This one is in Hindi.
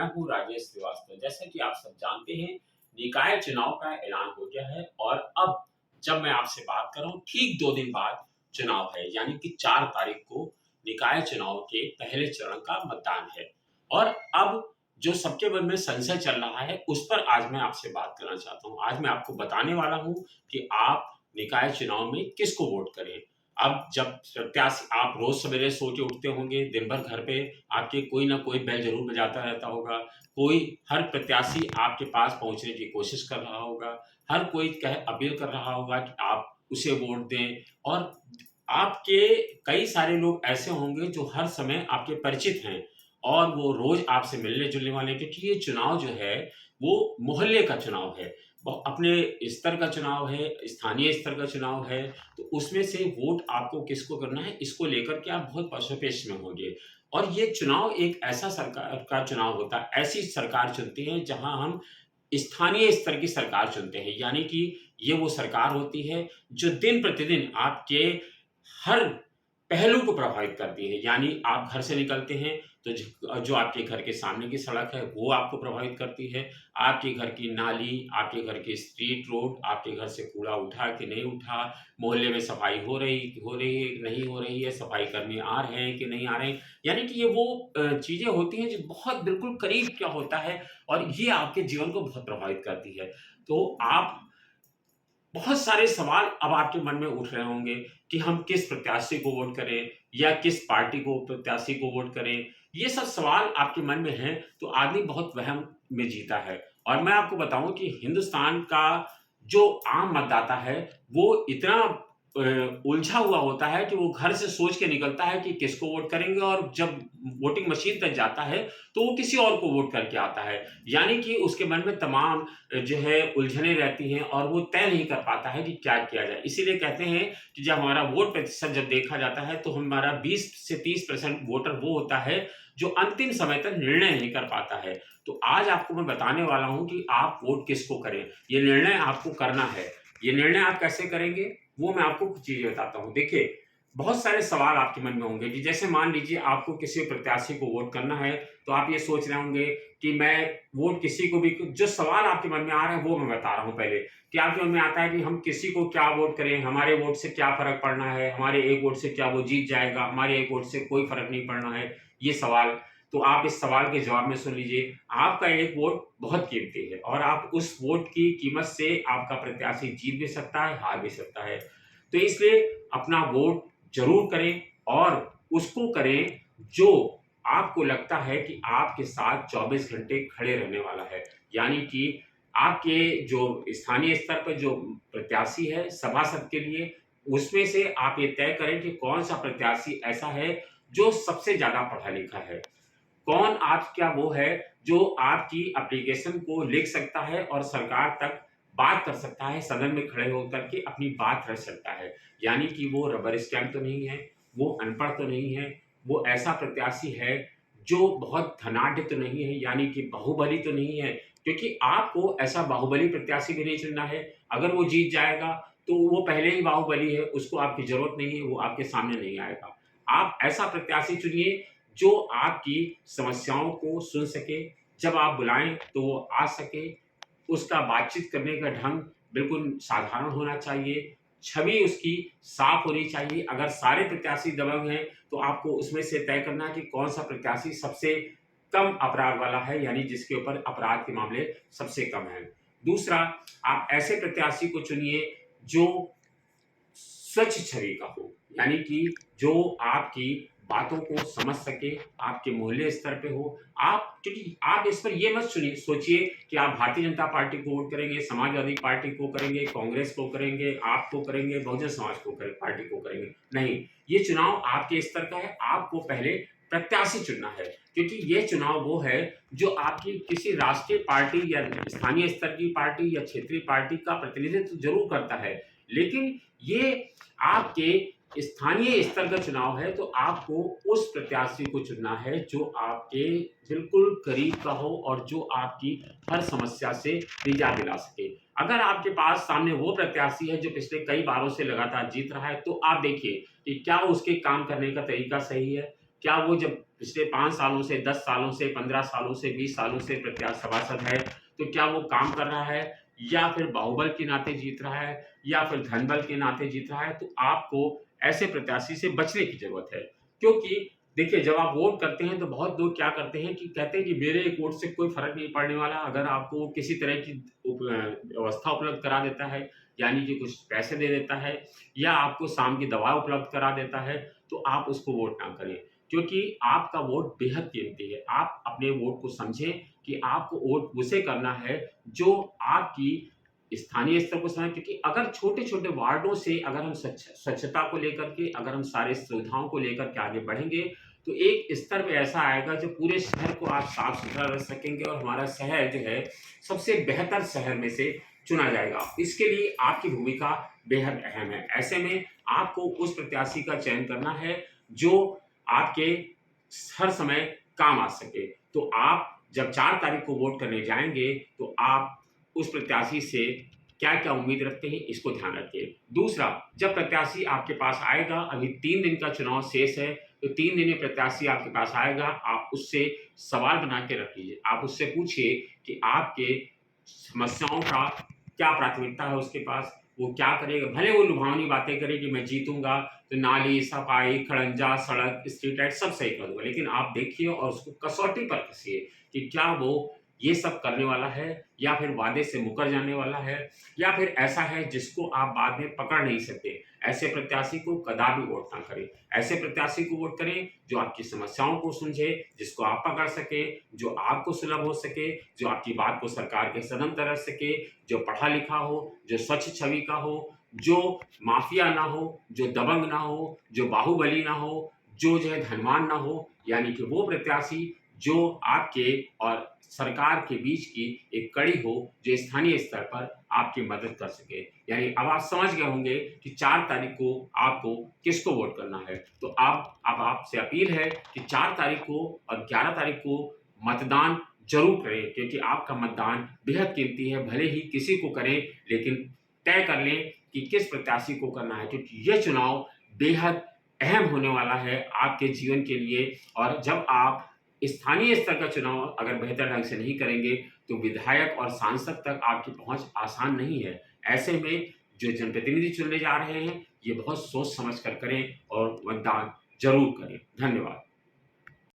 मैं हूँ राजेश श्रीवास्तव। जैसा कि आप सब जानते हैं, निकाय चुनाव का ऐलान हो गया है और अब जब मैं आपसे बात कर रहा हूँ, ठीक 2 दिन बाद चुनाव है, यानी कि 4 तारीख को निकाय चुनाव के पहले चरण का मतदान है। और अब जो सबके मन में संशय चल रहा है, उस पर आज मैं आपसे बात करना चाहता हूँ। आज मैं आपको बताने वाला हूँ कि आप निकाय चुनाव में किसको वोट करें। अब जब प्रत्याशी आप रोज सवेरे सो के उठते होंगे, दिन भर घर पे आपके कोई ना कोई बेल ज़रूर बजाता रहता होगा। कोई हर प्रत्याशी आपके पास पहुँचने की कोशिश कर रहा होगा। हर कोई कह अपील कर रहा होगा कि आप उसे वोट दें और आपके कई सारे लोग ऐसे होंगे जो हर समय आपके परिचित हैं और वो रोज़ आपसे मिलने-जुलने वाले हैं, क्योंकि ये चुनाव जो है, वो मोहल्ले का चुनाव है। अपने स्तर का चुनाव है, स्थानीय स्तर का चुनाव है, तो उसमें से वोट आपको किसको करना है, इसको लेकर के आप बहुत पसोपेश में होंगे। और ये चुनाव एक ऐसा सरकार का चुनाव होता है, ऐसी सरकार चुनते हैं जहाँ हम स्थानीय स्तर की सरकार चुनते हैं। यानी कि ये वो सरकार होती है जो दिन प्रतिदिन आपके हर पहलू को प्रभावित करती है। यानी आप घर से निकलते हैं तो जो आपके घर के सामने की सड़क है वो आपको प्रभावित करती है। आपके घर की नाली, आपके घर की स्ट्रीट रोड, आपके घर से कूड़ा उठा कि नहीं उठा, मोहल्ले में सफाई हो रही है कि नहीं हो रही है, सफाई कर्मी आ रहे हैं कि नहीं आ रहे हैं। यानी कि ये वो चीज़ें होती हैं जो बहुत बिल्कुल करीब क्या होता है और ये आपके जीवन को बहुत प्रभावित करती है। तो आप बहुत सारे सवाल अब आपके मन में उठ रहे होंगे कि हम किस प्रत्याशी को वोट करें या किस पार्टी को प्रत्याशी को वोट करें। ये सब सवाल आपके मन में हैं, तो आदमी बहुत वहम में जीता है। और मैं आपको बताऊँ कि हिंदुस्तान का जो आम मतदाता है, वो इतना उलझा हुआ होता है कि वो घर से सोच के निकलता है कि किसको वोट करेंगे और जब वोटिंग मशीन तक जाता है, तो वो किसी और को वोट करके आता है। यानी कि उसके मन में तमाम जो है उलझनें रहती हैं और वो तय नहीं कर पाता है कि क्या किया जाए। इसीलिए कहते हैं कि जब हमारा वोट प्रतिशत जब देखा जाता है, तो हमारा 20 से 30% वोटर वो होता है, जो अंतिम समय तक निर्णय नहीं कर पाता है। तो आज आपको मैं बताने वाला हूँ कि आप वोट किसको करें। ये निर्णय आपको करना है। ये निर्णय आप कैसे करेंगे, वो मैं आपको कुछ चीज़ें बताता हूँ। देखिए, बहुत सारे सवाल आपके मन में होंगे कि जैसे मान लीजिए आपको किसी प्रत्याशी को वोट करना है, तो आप ये सोच रहे होंगे कि मैं वोट किसी को भी जो सवाल आपके मन में आ रहे हैं वो मैं बता रहा हूँ पहले, कि आपके मन में आता है कि हम किसी को क्या वोट करें, हमारे वोट से क्या फ़र्क पड़ना है, हमारे एक वोट से क्या वो जीत जाएगा, हमारे एक वोट से कोई फ़र्क नहीं पड़ना है, ये सवाल। तो आप इस सवाल के जवाब में सुन लीजिए, आपका एक वोट बहुत कीमती है और आप उस वोट की कीमत से आपका प्रत्याशी जीत भी सकता है, हार भी सकता है। तो इसलिए अपना वोट ज़रूर करें और उसको करें जो आपको लगता है कि आपके साथ 24 घंटे खड़े रहने वाला है। यानी कि आपके जो स्थानीय स्तर पर जो प्रत्याशी है सभासद के लिए, उसमें से आप ये तय करें कि कौन-सा प्रत्याशी ऐसा है जो सबसे ज़्यादा पढ़ा-लिखा है। कौन आपका वो है जो आपकी एप्लीकेशन को लिख सकता है और सरकार तक बात कर सकता है, सदन में खड़े होकर के अपनी बात रख सकता है। यानी कि वो रबर स्टैम्प तो नहीं है, वो अनपढ़ तो नहीं है, वो ऐसा प्रत्याशी है जो बहुत धनाढ्य तो नहीं है, यानी कि बाहुबली तो नहीं है, क्योंकि आपको ऐसा बाहुबली प्रत्याशी भी नहीं चुनना है। अगर वो जीत जाएगा, तो वो पहले ही बाहुबली है, उसको आपकी ज़रूरत नहीं है, वो आपके सामने नहीं आएगा। आप ऐसा प्रत्याशी चुनिए जो आपकी समस्याओं को सुन सके, जब आप बुलाएँ तो वो आ सके, उसका बातचीत करने का ढंग बिल्कुल साधारण होना चाहिए, छवि उसकी साफ होनी चाहिए। अगर सारे प्रत्याशी दबंग हैं, तो आपको उसमें से तय करना है कि कौन-सा प्रत्याशी सबसे कम अपराध वाला है, यानी जिसके ऊपर अपराध के मामले सबसे कम हैं। दूसरा, आप ऐसे प्रत्याशी को चुनिए जो स्वच्छ छवि का हो, यानी कि जो आपकी बातों को समझ सके, आपके मोहल्ले स्तर पे हो। आप क्योंकि आप इस पर ये मत सोचिए कि आप भारतीय जनता पार्टी को वोट करेंगे, समाजवादी पार्टी को करेंगे, कांग्रेस को करेंगे, आपको करेंगे, बहुजन समाज को पार्टी को करेंगे। नहीं, ये चुनाव आपके स्तर का है, आपको पहले प्रत्याशी चुनना है, क्योंकि ये चुनाव वो है जो आपकी किसी राष्ट्रीय पार्टी या स्थानीय स्तर की पार्टी या क्षेत्रीय पार्टी का प्रतिनिधित्व ज़रूर करता है। लेकिन ये आपके स्थानीय स्तर का चुनाव है, तो आपको उस प्रत्याशी को चुनना है जो आपके बिल्कुल करीब का हो और जो आपकी हर समस्या से निजात दिला सके। अगर आपके पास सामने वो प्रत्याशी है जो पिछले कई बारों से लगातार जीत रहा है, तो आप देखिए कि क्या उसके काम करने का तरीका सही है? क्या वो जब पिछले 5 सालों से, 10 सालों से, 15 सालों से, 20 सालों से सभासद है, तो क्या वो काम कर रहा है या फिर बाहुबल के नाते जीत रहा है या फिर धनबल के नाते जीत रहा है? तो आपको ऐसे प्रत्याशी से बचने की ज़रूरत है। क्योंकि देखिए, जब आप वोट करते हैं तो बहुत लोग क्या करते हैं कि कहते हैं कि मेरे एक वोट से कोई फ़र्क नहीं पड़ने वाला, अगर आपको किसी तरह की व्यवस्था उपलब्ध करा देता है, यानी कि कुछ पैसे दे देता है या आपको शाम की दवा उपलब्ध करा देता है, तो आप उसको वोट ना करें। क्योंकि आपका वोट बेहद कीमती है। आप अपने वोट को समझें कि आपको वोट उसे करना है जो आपकी स्थानीय स्तर को समझें, क्योंकि अगर छोटे-छोटे वार्डों से अगर हम स्वच्छता को लेकर के, अगर हम सारी सुविधाओं को लेकर के आगे बढ़ेंगे, तो एक स्तर पे ऐसा आएगा जो पूरे शहर को आप साफ-सुथरा रख सकेंगे और हमारा शहर जो है सबसे बेहतर शहर में से चुना जाएगा। इसके लिए आपकी भूमिका बेहद अहम है। ऐसे में आपको उस प्रत्याशी का चयन करना है जो आपके हर समय काम आ सके। तो आप जब 4 तारीख को वोट करने जाएँगे, तो आप उस प्रत्याशी से क्या-क्या उम्मीद रखते हैं, इसको ध्यान रखिए। दूसरा, जब प्रत्याशी आपके पास आएगा, अभी 3 दिन का चुनाव शेष है, तो 3 दिन में प्रत्याशी आपके पास आएगा, आप उससे सवाल बना के रख लीजिए। आप उससे पूछिए कि आपके समस्याओं का क्या प्राथमिकता है उसके पास, वो क्या करेगा? भले वो लुभावनी बातें करे कि मैं जीतूँगा, तो नाली, सफाई, खड़ंजा, सड़क, स्ट्रीट लाइट सब सही कर दूँगा। लेकिन आप देखिए और उसको कसौटी पर कसिए कि क्या वो ये सब करने वाला है या फिर वादे से मुकर जाने वाला है या फिर ऐसा है जिसको आप बाद में पकड़ नहीं सकते। ऐसे प्रत्याशी को कदापि वोट ना करें। ऐसे प्रत्याशी को वोट करें जो आपकी समस्याओं को समझे, जिसको आप पकड़ सके, जो आपको सुलभ हो सके, जो आपकी बात को सरकार के सदन तक रख सके, जो पढ़ा-लिखा हो, जो स्वच्छ छवि का हो, जो माफिया ना हो, जो दबंग ना हो, जो बाहुबली ना हो, जो है धनवान ना हो, यानी कि वो प्रत्याशी जो आपके और सरकार के बीच की एक कड़ी हो, जो स्थानीय स्तर पर आपकी मदद कर सके। यानी अब आप समझ गए होंगे कि 4 तारीख को आपको किसको वोट करना है। तो अब आपसे अपील है कि 4 तारीख को और 11 तारीख को मतदान ज़रूर करें, क्योंकि आपका मतदान बेहद कीमती है। भले ही किसी को करें, लेकिन तय कर लें कि किस प्रत्याशी को करना है, क्योंकि ये चुनाव बेहद अहम होने वाला है आपके जीवन के लिए। और जब आप स्थानीय स्तर का चुनाव अगर बेहतर ढंग से नहीं करेंगे, तो विधायक और सांसद तक आपकी पहुँच आसान नहीं है। ऐसे में जो जनप्रतिनिधि चुनने जा रहे हैं, ये बहुत सोच समझ कर करें और मतदान ज़रूर करें। धन्यवाद।